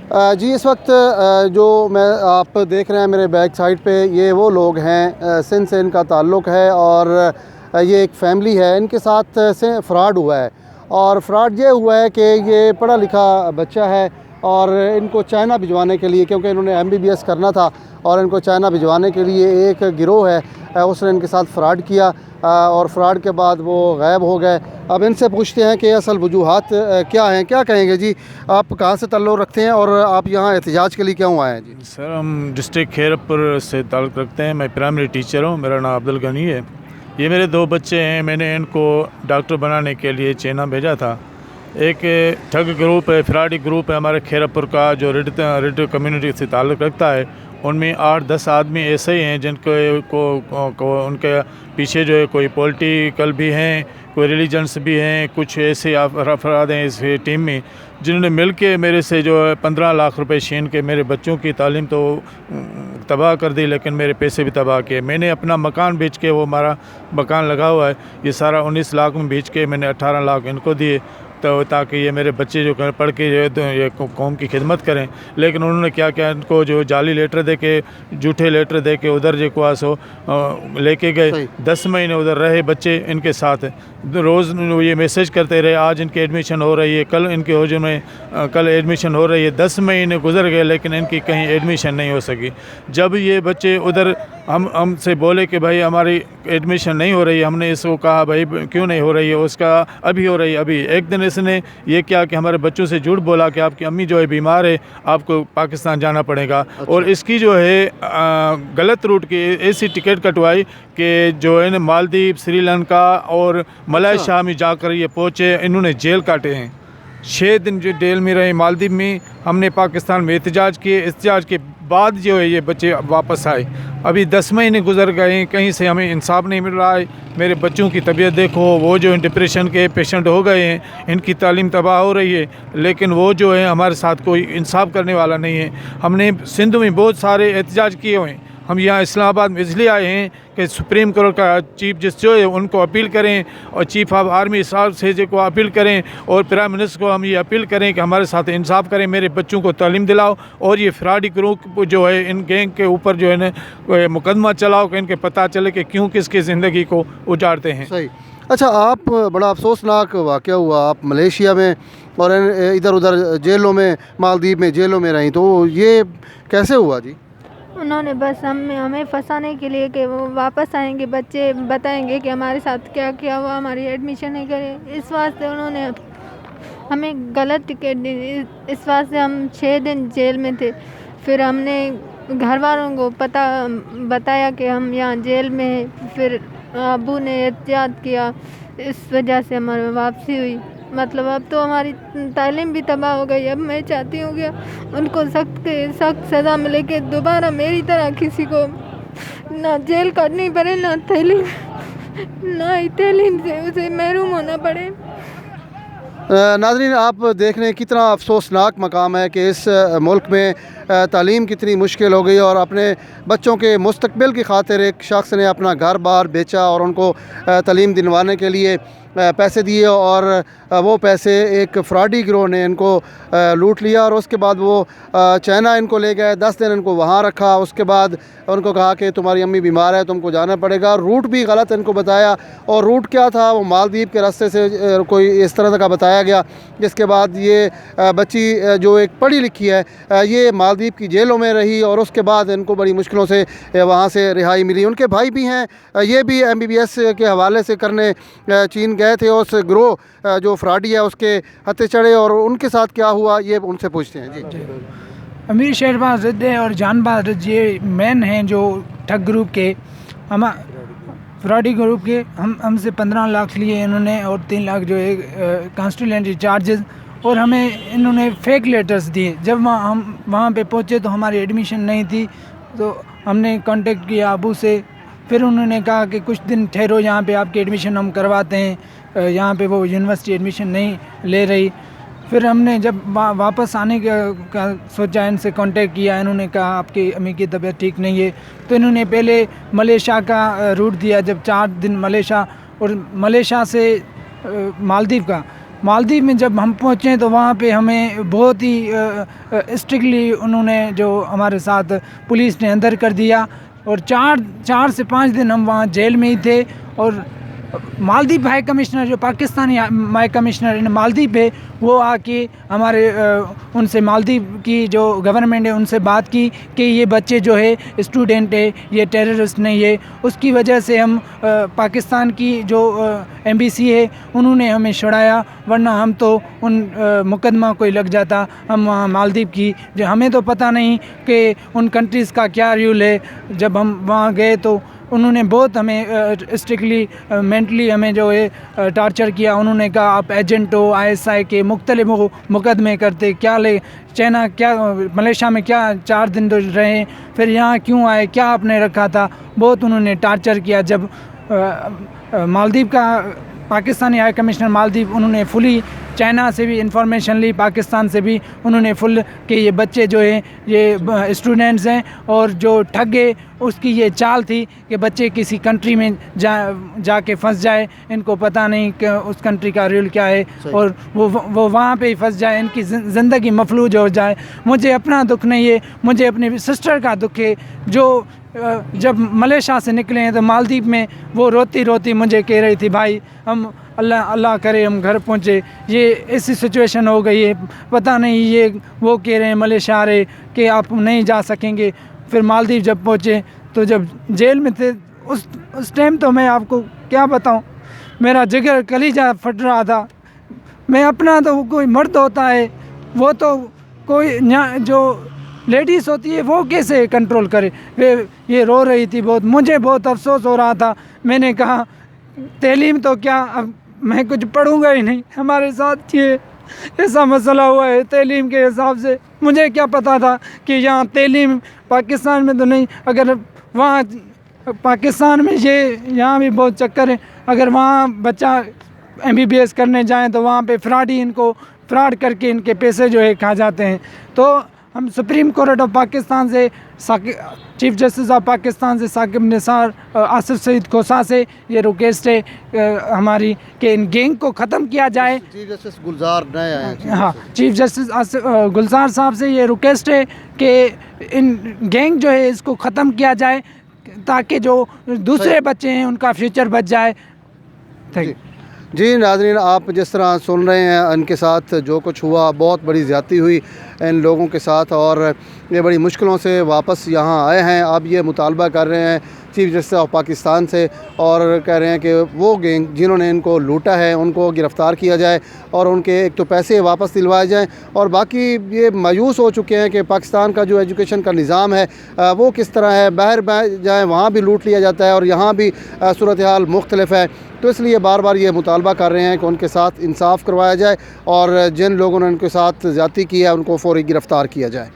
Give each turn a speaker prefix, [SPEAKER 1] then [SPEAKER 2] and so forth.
[SPEAKER 1] जी इस वक्त जो मैं आप देख रहे हैं मेरे बैक साइड पे, ये वो लोग हैं सिंध से इनका ताल्लुक़ है और ये एक फैमिली है, इनके साथ से फ़्रॉड हुआ है। और फ्रॉड ये हुआ है कि ये पढ़ा लिखा बच्चा है और इनको चाइना भिजवाने के लिए, क्योंकि इन्होंने MBBS करना था और इनको चाइना भिजवाने के लिए एक गिरोह है उसने इनके साथ फ़्रॉड किया और फ्रॉड के बाद वो गायब हो गए। अब इनसे पूछते हैं कि असल वजूहात क्या हैं, क्या कहेंगे जी? आप कहाँ से ताल्लुक़ रखते हैं और आप यहाँ एहतजाज के लिए क्यों आए हैं जी?
[SPEAKER 2] सर, हम डिस्ट्रिक्ट खैरपुर से ताल्लुक़ रखते हैं। मैं प्राइमरी टीचर हूँ, मेरा नाम अब्दुल गनी है। ये मेरे 2 बच्चे हैं, मैंने इनको डॉक्टर बनाने के लिए चाइना भेजा था। एक ठग ग्रुप है, फ्रॉडी ग्रुप है हमारे खैरपुर का, जो रिड कम्युनिटी से ताल्लुक़ रखता है। उनमें 8-10 आदमी ऐसे ही हैं जिनको उनके पीछे जो है कोई पॉलिटिकल भी हैं, कोई रिलीजन्स भी हैं, कुछ ऐसे अफराद हैं इस टीम में जिन्होंने मिल के मेरे से जो है 15 लाख रुपए छीन के मेरे बच्चों की तालीम तो तबाह कर दी, लेकिन मेरे पैसे भी तबाह किए। मैंने अपना मकान बेच के, वो हमारा मकान लगा हुआ है, ये सारा 19 लाख में बेच के मैंने 18 लाख इनको दिए तो ताकि ये मेरे बच्चे जो पढ़ के जो है तो ये कौम की खिदमत करें। लेकिन उन्होंने क्या किया, इनको जो जाली लेटर दे के, झूठे लेटर दे के उधर जो कुआ सो लेके गए। 10 महीने उधर रहे बच्चे इनके साथ, रोज़ ये मैसेज करते रहे आज इनकी एडमिशन हो रही है, कल इनके होजन में कल एडमिशन हो रही है। 10 महीने गुजर गए लेकिन इनकी कहीं एडमिशन नहीं हो सकी। जब ये बच्चे उधर हमसे बोले कि भाई हमारी एडमिशन नहीं हो रही है, हमने इसको कहा भाई क्यों नहीं हो रही है, उसका अभी हो रही है अभी। एक दिन इसने ये किया कि हमारे बच्चों से झूठ बोला कि आपकी अम्मी जो है बीमार है, आपको पाकिस्तान जाना पड़ेगा। अच्छा। और इसकी जो है गलत रूट की ऐसी टिकट कटवाई कि जो है ना मालदीव, श्रीलंका और मलेशिया में जाकर ये पहुँचे। इन्होंने जेल काटे हैं, 6 दिन जो जेल में रहे मालदीव में। हमने पाकिस्तान में एहतजाज किए, एहतजाज के बाद जो है ये बच्चे वापस आए। अभी 10 महीने गुजर गए, कहीं से हमें इंसाफ नहीं मिल रहा है। मेरे बच्चों की तबीयत देखो, वो जो डिप्रेशन के पेशेंट हो गए हैं, इनकी तालीम तबाह हो रही है, लेकिन वो जो है हमारे साथ कोई इंसाफ करने वाला नहीं है। हमने सिंध में बहुत सारे एहतजाज किए हुए हैं। हम यहाँ इस्लामाबाद में इसलिए आए हैं कि सुप्रीम कोर्ट का चीफ जस्टिस जो है उनको अपील करें और चीफ ऑफ आर्मी साहब से को अपील करें और प्राइम मिनिस्टर को हम ये अपील करें कि हमारे साथ इंसाफ करें, मेरे बच्चों को तालीम दिलाओ और ये फ्रॉडी ग्रुप जो है इन गैंग के ऊपर जो है ना मुकदमा चलाओ कि इनके पता चले कि क्यों किसकी ज़िंदगी को उजाड़ते हैं।
[SPEAKER 1] सही। अच्छा, आप बड़ा अफसोसनाक वाक़या हुआ, आप मलेशिया में और इधर उधर जेलों में, मालदीव में जेलों में रहीं, तो ये कैसे हुआ जी?
[SPEAKER 3] उन्होंने बस हमें फंसाने के लिए कि वो वापस आएंगे, बच्चे बताएंगे कि हमारे साथ क्या क्या हुआ, हमारी एडमिशन नहीं करे, इस वास्ते उन्होंने हमें गलत टिकट दी। इस वास्ते हम 6 दिन जेल में थे। फिर हमने घर वालों को बताया कि हम यहाँ जेल में हैं। फिर अबू ने एहतियात किया, इस वजह से हमारी वापसी हुई। मतलब अब तो हमारी तालीम भी तबाह हो गई। अब मैं चाहती हूँ कि उनको सख्त सज़ा मिले कि दोबारा मेरी तरह किसी को ना जेल काटनी पड़े, ना तालीम से उसे महरूम होना पड़े।
[SPEAKER 1] नाज़रीन, आप देख रहे हैं कितना अफसोसनाक मकाम है कि इस मुल्क में तालीम कितनी मुश्किल हो गई और अपने बच्चों के मुस्तकबिल की खातिर एक शख्स ने अपना घर बार बेचा और उनको तालीम दिलवाने के लिए पैसे दिए और वो पैसे एक फ्रॉडी गिरोह ने इनको लूट लिया और उसके बाद वो चाइना इनको ले गए। 10 दिन इनको वहाँ रखा, उसके बाद उनको कहा कि तुम्हारी अम्मी बीमार है, तुमको जाना पड़ेगा। रूट भी गलत इनको बताया और रूट क्या था, वो मालदीव के रास्ते से कोई इस तरह का बताया गया। जिसके बाद ये बच्ची जो एक पढ़ी लिखी है, ये मालदीव की जेलों में रही और उसके बाद इनको बड़ी मुश्किलों से वहाँ से रिहाई मिली। उनके भाई भी हैं, ये भी MBBS के हवाले से करने चीन गए थे और उस ग्रोह जो फ्रॉडी है उसके हत्थे चढ़े और उनके साथ क्या हुआ ये उनसे पूछते हैं जी।
[SPEAKER 4] अमीर शहरबाज रद्दे और जानबाज ये मेन हैं जो ठग ग्रुप के, हम फ्रॉडी ग्रुप के। हमसे 15 लाख लिए इन्होंने और 3 लाख जो है कॉन्स्टिट्यूएंसी चार्जेस, और हमें इन्होंने फेक लेटर्स दिए। जब हम वहाँ पे पहुँचे तो हमारी एडमिशन नहीं थी, तो हमने कांटेक्ट किया अबू से। फिर उन्होंने कहा कि कुछ दिन ठहरो, यहाँ पे आपकी एडमिशन हम करवाते हैं। यहाँ पे वो यूनिवर्सिटी एडमिशन नहीं ले रही। फिर हमने जब वापस आने का सोचा, इनसे कांटेक्ट किया, इन्होंने कहा आपकी अम्मी की तबीयत ठीक नहीं है। तो इन्होंने पहले मलेशिया का रूट दिया, जब 4 दिन मलेशिया और मलेशिया से मालदीव का। मालदीव में जब हम पहुँचे तो वहाँ पे हमें बहुत ही स्ट्रिक्टली उन्होंने जो हमारे साथ पुलिस ने अंदर कर दिया और 4 से 5 दिन हम वहाँ जेल में ही थे। और मालदीव हाई कमिश्नर जो पाकिस्तानी हाई कमिश्नर इन मालदीव पे वो आके हमारे उनसे मालदीव की जो गवर्नमेंट है उनसे बात की कि ये बच्चे जो है स्टूडेंट है, ये टेररिस्ट नहीं है। उसकी वजह से हम पाकिस्तान की जो एम्बेसी है उन्होंने हमें छुड़ाया, वरना हम तो उन मुकदमा कोई लग जाता। हम वहाँ मालदीव की जो हमें तो पता नहीं कि उन कंट्रीज़ का क्या रूल है। जब हम वहाँ गए तो उन्होंने बहुत हमें स्ट्रिक्टली मेंटली हमें जो है टार्चर किया। उन्होंने कहा आप एजेंट हो ISI के, मुख्तलिफ मुकदमे करते, क्या ले चाइना क्या मलेशिया में क्या 4 दिन रहे, फिर यहाँ क्यों आए, क्या आपने रखा था, बहुत उन्होंने टार्चर किया। जब मालदीव का पाकिस्तानी हाई कमिश्नर मालदीव उन्होंने फुली चाइना से भी इंफॉर्मेशन ली, पाकिस्तान से भी उन्होंने फुल कि ये बच्चे जो हैं ये स्टूडेंट्स हैं और जो ठग गए उसकी ये चाल थी कि बच्चे किसी कंट्री में जाके फंस जाए, इनको पता नहीं कि उस कंट्री का रूल क्या है और वो वहाँ पे ही फंस जाए, इनकी ज़िंदगी मफलूज हो जाए। मुझे अपना दुख नहीं है, मुझे अपनी सिस्टर का दुख है जो जब मलेशिया से निकले हैं तो मालदीव में वो रोती रोती मुझे कह रही थी भाई हम अल्लाह करे हम घर पहुँचे, ये ऐसी सिचुएशन हो गई है, पता नहीं ये वो कह रहे हैं मलेशिया रहे कि आप नहीं जा सकेंगे। फिर मालदीव जब पहुँचे तो जब जेल में थे उस टाइम तो मैं आपको क्या बताऊँ, मेरा जिगर कलीजा फट रहा था। मैं अपना तो कोई मर्द होता है, वो तो कोई जो लेडीज़ होती है वो कैसे कंट्रोल करे। ये रो रही थी बहुत, मुझे बहुत अफसोस हो रहा था। मैंने कहा तालीम तो क्या, अब मैं कुछ पढ़ूंगा ही नहीं, हमारे साथ ये ऐसा मसला हुआ है तालीम के हिसाब से। मुझे क्या पता था कि यहाँ तालीम पाकिस्तान में तो नहीं, अगर वहाँ पाकिस्तान में ये यहाँ भी बहुत चक्कर है, अगर वहाँ बच्चा MBBS करने जाएँ तो वहाँ पे फ्रॉड करके इनके पैसे जो है खा जाते हैं। तो हम सुप्रीम कोर्ट ऑफ पाकिस्तान से चीफ जस्टिस ऑफ पाकिस्तान से साकिब निसार आसिफ सईद खोसा से ये रिक्वेस्ट है हमारी कि इन गैंग को ख़त्म किया जाए।
[SPEAKER 1] चीफ जस्टिस गुलजार नए आए हैं।
[SPEAKER 4] हाँ, चीफ जस्टिस गुलजार साहब से ये रिक्वेस्ट है कि इन गैंग जो है इसको ख़त्म किया जाए ताकि जो दूसरे बच्चे हैं उनका फ्यूचर बच जाए। Thank you.
[SPEAKER 1] जी नाज़रीन, आप जिस तरह सुन रहे हैं इनके साथ जो कुछ हुआ, बहुत बड़ी ज़्यादती हुई इन लोगों के साथ और ये बड़ी मुश्किलों से वापस यहाँ आए हैं। अब ये मुतालबा कर रहे हैं चीफ जस्टिस ऑफ पाकिस्तान से और कह रहे हैं कि वो गैंग जिन्होंने इनको लूटा है उनको गिरफ़्तार किया जाए और उनके एक तो पैसे वापस दिलवाए जाएं और बाकी ये मायूस हो चुके हैं कि पाकिस्तान का जो एजुकेशन का निज़ाम है वो किस तरह है। बाहर जाएँ वहाँ भी लूट लिया जाता है और यहाँ भी सूरत हाल मुख्तलिफ है। तो इसलिए बार बार ये मुतालबा कर रहे हैं कि उनके साथ इंसाफ करवाया जाए और जिन लोगों ने उनके साथ ज़्यादती की है उनको फ़ौरी गिरफ़्तार किया जाए।